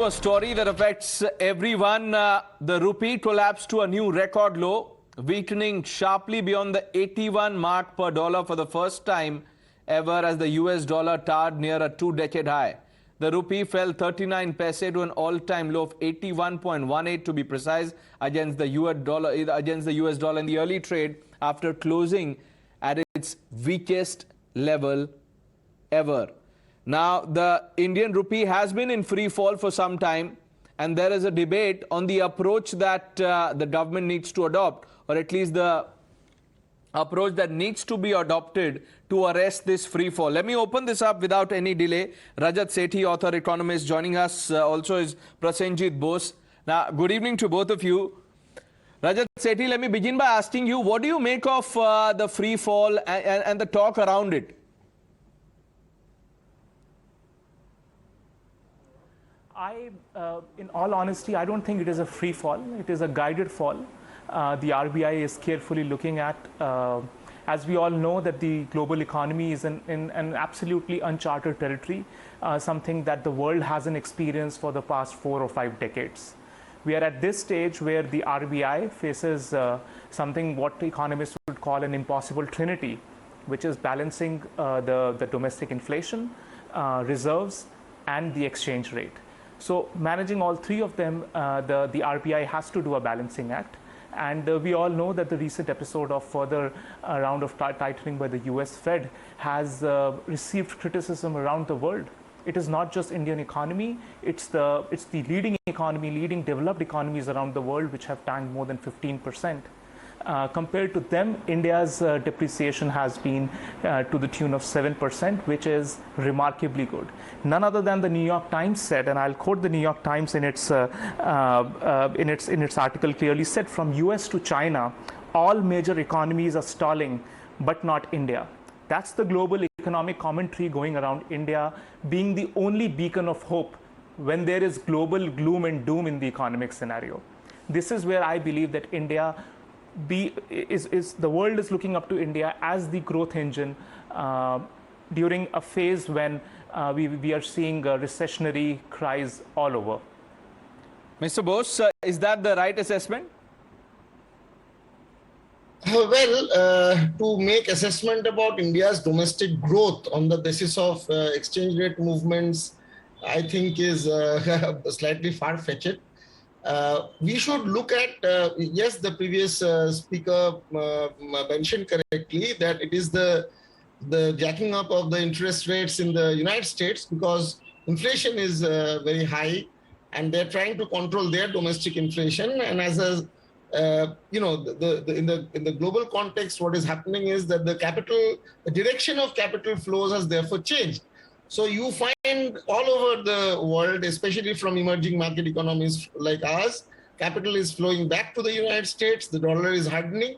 A story that affects everyone. The rupee collapsed to a new record low, weakening sharply beyond the 81 mark per dollar for the first time ever as the US dollar towered near a two-decade high. The rupee fell 39 paise to an all-time low of 81.18 to be precise against the US dollar in the early trade after closing at its weakest level ever. Now, the Indian rupee has been in free fall for some time, and there is a debate on the approach that the government needs to adopt, or at least the approach that needs to be adopted to arrest this free fall. Let me open this up without any delay. Rajat Sethi, author, economist, joining us also is Prasenjit Bose. Now, good evening to both of you. Rajat Sethi, let me begin by asking you, what do you make of the free fall and the talk around it? In all honesty, I don't think it is a free fall. It is a guided fall. The RBI is carefully looking at, as we all know, that the global economy is in an absolutely uncharted territory, something that the world hasn't experienced for the past 4 or 5 decades. We are at this stage where the RBI faces something what economists would call an impossible trinity, which is balancing the domestic inflation, reserves, and the exchange rate. So managing all three of them, the RBI has to do a balancing act. And we all know that the recent episode of further round of tightening by the US Fed has received criticism around the world. It is not just Indian economy, it's the leading economy, leading developed economies around the world which have tanked more than 15%. Compared to them, India's depreciation has been to the tune of 7%, which is remarkably good. None other than the New York Times said, and I'll quote the New York Times in its article clearly said, from US to China, all major economies are stalling, but not India. That's the global economic commentary going around India being the only beacon of hope when there is global gloom and doom in the economic scenario. This is where I believe that India the world is looking up to India as the growth engine during a phase when we are seeing recessionary cries all over. Mr. Bose, is that the right assessment? Well, to make assessment about India's domestic growth on the basis of exchange rate movements, I think is slightly far-fetched. We should look at, yes, the previous speaker mentioned correctly that it is the jacking up of the interest rates in the United States because inflation is very high and they're trying to control their domestic inflation. And as a, in the global context, what is happening is that the direction of capital flows has therefore changed. So you find all over the world, especially from emerging market economies like ours, capital is flowing back to the United States, the dollar is hardening.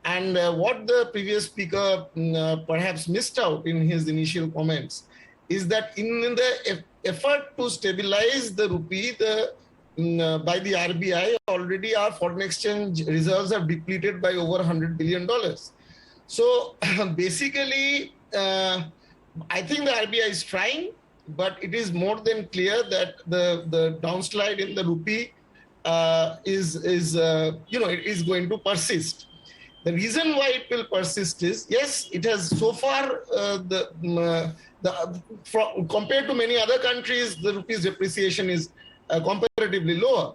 And what the previous speaker perhaps missed out in his initial comments is that in the effort to stabilize the rupee by the RBI, already our foreign exchange reserves are depleted by over $100 billion. So basically, I think the RBI is trying, but it is more than clear that the downslide in the rupee it is going to persist. The reason why it will persist is, yes, it has so far compared to many other countries, the rupee's depreciation is comparatively lower.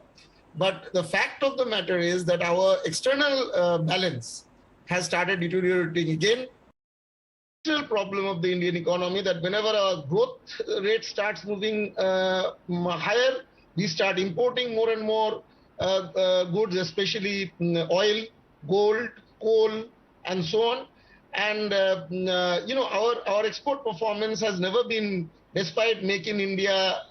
But the fact of the matter is that our external balance has started deteriorating again. Problem of the Indian economy that whenever our growth rate starts moving higher, we start importing more and more goods, especially oil, gold, coal, and so on. And our export performance has never been, despite Make in India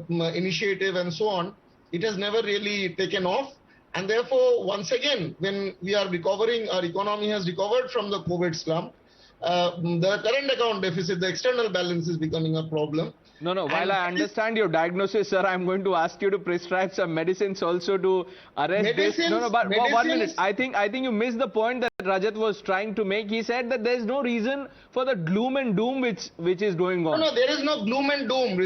initiative and so on, it has never really taken off. And therefore, once again, when we are recovering, our economy has recovered from the COVID slump. The current account deficit, the external balance is becoming a problem. No. While I understand your diagnosis, sir, I'm going to ask you to prescribe some medicines also to arrest this. But 1 minute. I think you missed the point that Rajat was trying to make. He said that there is no reason for the gloom and doom which is going on. No, there is no gloom and doom.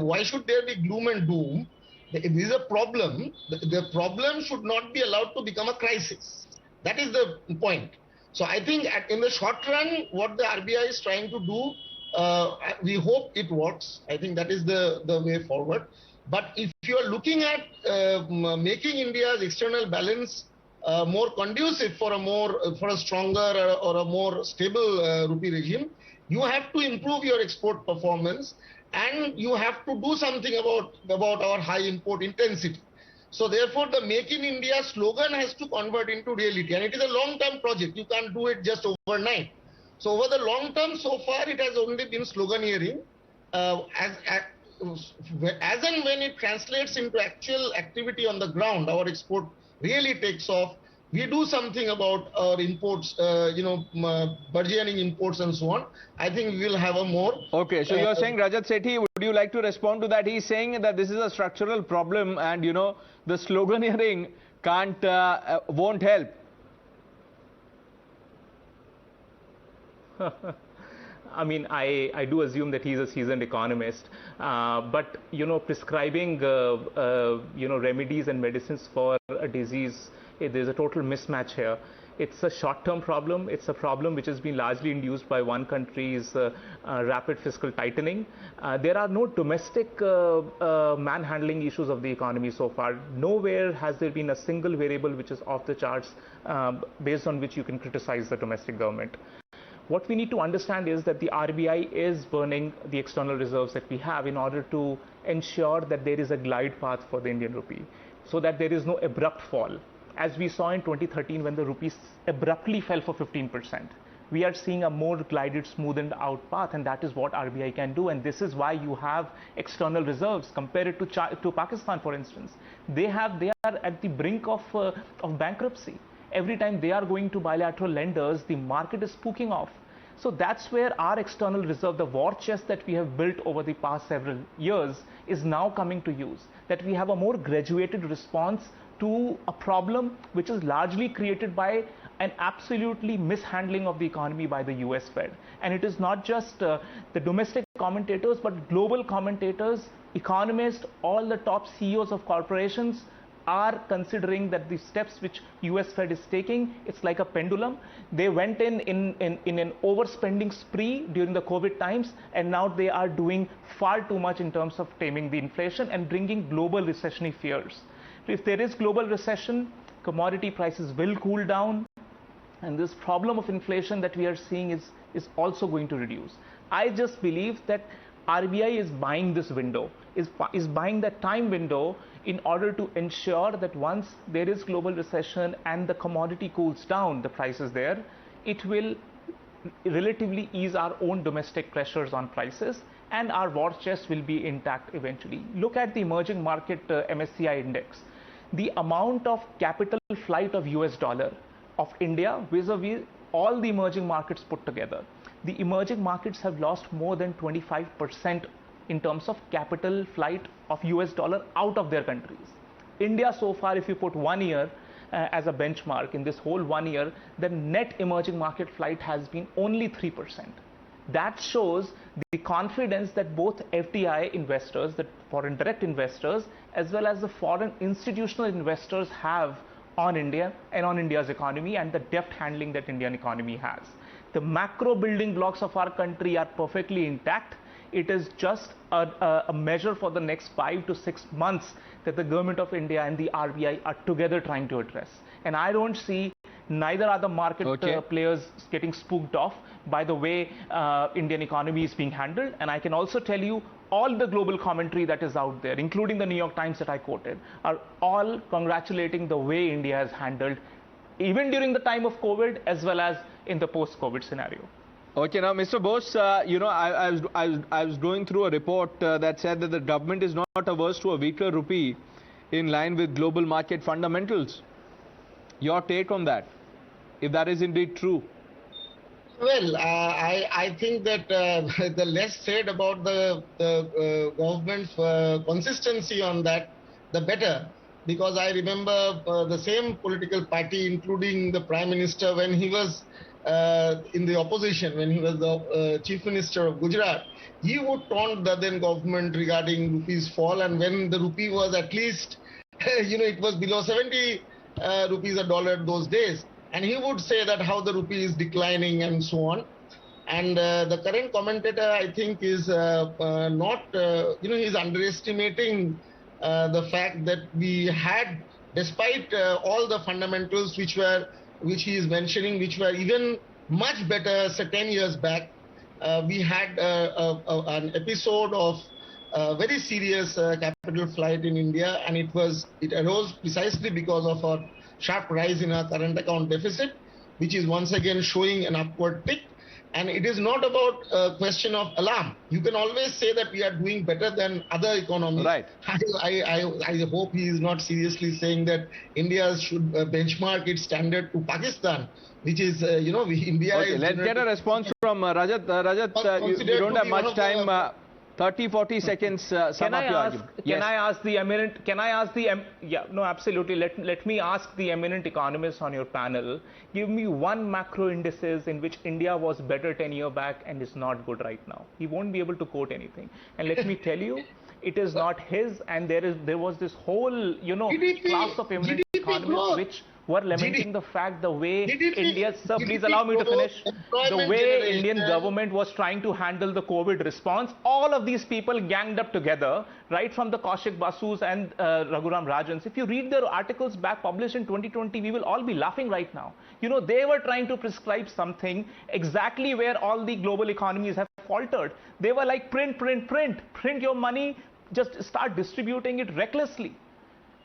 Why should there be gloom and doom? If this is a problem, the problem should not be allowed to become a crisis. That is the point. So I think in the short run, what the RBI is trying to do, we hope it works. I think that is the way forward. But if you are looking at making India's external balance more conducive for a stronger or a more stable rupee regime, you have to improve your export performance, and you have to do something about our high import intensity. So therefore, the Make in India slogan has to convert into reality, and it is a long-term project. You can't do it just overnight. So over the long term, so far it has only been sloganeering. As and when it translates into actual activity on the ground, our export really takes off. We do something about our imports, burgeoning imports and so on. I think we will have a more... Okay, so you're saying, Rajat Sethi, would you like to respond to that? He's saying that this is a structural problem and, the sloganeering won't help. I mean, I do assume that he's a seasoned economist, but prescribing remedies and medicines for a disease, there's a total mismatch here. It's a short-term problem. It's a problem which has been largely induced by one country's rapid fiscal tightening. There are no domestic manhandling issues of the economy so far. Nowhere has there been a single variable which is off the charts based on which you can criticize the domestic government. What we need to understand is that the RBI is burning the external reserves that we have in order to ensure that there is a glide path for the Indian rupee, so that there is no abrupt fall. As we saw in 2013 when the rupee abruptly fell for 15%. We are seeing a more glided, smoothened out path, and that is what RBI can do. And this is why you have external reserves. Compare it to Pakistan, for instance. They are at the brink of bankruptcy. Every time they are going to bilateral lenders, the market is spooking off. So that's where our external reserve, the war chest that we have built over the past several years, is now coming to use. That we have a more graduated response to a problem which is largely created by an absolutely mishandling of the economy by the US Fed. And it is not just the domestic commentators, but global commentators, economists, all the top CEOs of corporations are considering that the steps which US Fed is taking, it's like a pendulum. They went in an overspending spree during the COVID times, and now they are doing far too much in terms of taming the inflation and bringing global recessionary fears. If there is global recession, commodity prices will cool down, and this problem of inflation that we are seeing is also going to reduce. I just believe that RBI is buying this window, is buying that time window in order to ensure that once there is global recession and the commodity cools down, the prices there, it will relatively ease our own domestic pressures on prices, and our war chest will be intact eventually. Look at the emerging market MSCI index. The amount of capital flight of US dollar of India vis-a-vis all the emerging markets put together. The emerging markets have lost more than 25% in terms of capital flight of US dollar out of their countries. India so far, if you put 1 year as a benchmark, in this whole 1 year, the net emerging market flight has been only 3%. That shows the confidence that both FDI investors, the foreign direct investors, as well as the foreign institutional investors have on India and on India's economy, and the deft handling that Indian economy has. The macro building blocks of our country are perfectly intact. It is just a measure for the next 5 to 6 months that the government of India and the RBI are together trying to address. And I don't see, neither are the market players getting spooked off by the way Indian economy is being handled. And I can also tell you all the global commentary that is out there, including the New York Times that I quoted, are all congratulating the way India has handled, even during the time of COVID as well as in the post-COVID scenario. Okay, now, Mr. Bose, I was going through a report that said that the government is not averse to a weaker rupee in line with global market fundamentals. Your take on that, if that is indeed true? Well, I think that the less said about the government's consistency on that, the better. Because I remember the same political party, including the Prime Minister, when he was in the opposition, when he was the chief minister of Gujarat, he would taunt the then government regarding rupee's fall. And when the rupee was at least, it was below 70 rupees a dollar those days. And he would say that how the rupee is declining and so on. And the current commentator, I think, is not, he's underestimating the fact that we had, despite all the fundamentals which he is mentioning, which were even much better, say 10 years back, we had an episode of very serious capital flight in India, and it arose precisely because of a sharp rise in our current account deficit, which is once again showing an upward tick. And it is not about a question of alarm. You can always say that we are doing better than other economies. Right. I hope he is not seriously saying that India should benchmark its standard to Pakistan, which is, India Okay, is... let's get a response from Rajat. Rajat, you don't have much time. 30-40 seconds, sum up your argument. Can I ask the eminent, absolutely. Let me ask the eminent economists on your panel, give me one macro indices in which India was better 10 years back and is not good right now. He won't be able to quote anything. And let me tell you, it is not his, and there was this whole, GDP, class of eminent GDP economists growth. which were lamenting the fact the way India, sir, please GDP allow me to growth, finish, the employment way generation. Indian government was trying to handle the COVID response. All of these people ganged up together, right from the Kaushik Basus and Raghuram Rajans. If you read their articles back published in 2020, we will all be laughing right now. They were trying to prescribe something exactly where all the global economies have faltered. They were like print your money, just start distributing it recklessly.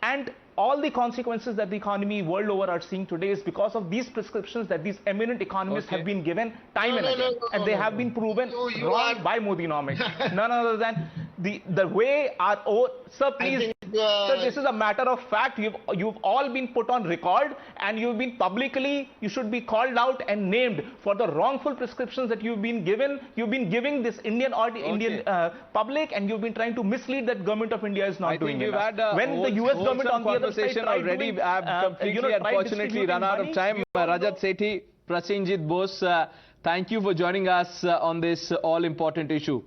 And all the consequences that the economy world over are seeing today is because of these prescriptions that these eminent economists have been given time and again. And they have been proven wrong by Modinomics. None other than the way our own... Sir, please, sir, this is a matter of fact. You've all been put on record, and you've been publicly, you should be called out and named for the wrongful prescriptions that you've been given. You've been giving this Indian public, and you've been trying to mislead that government of India is not doing enough. When the US government on the other side tried already, doing, I've completely, unfortunately, run out of time. Rajat Sethi, Prasenjit Bose, thank you for joining us on this all-important issue.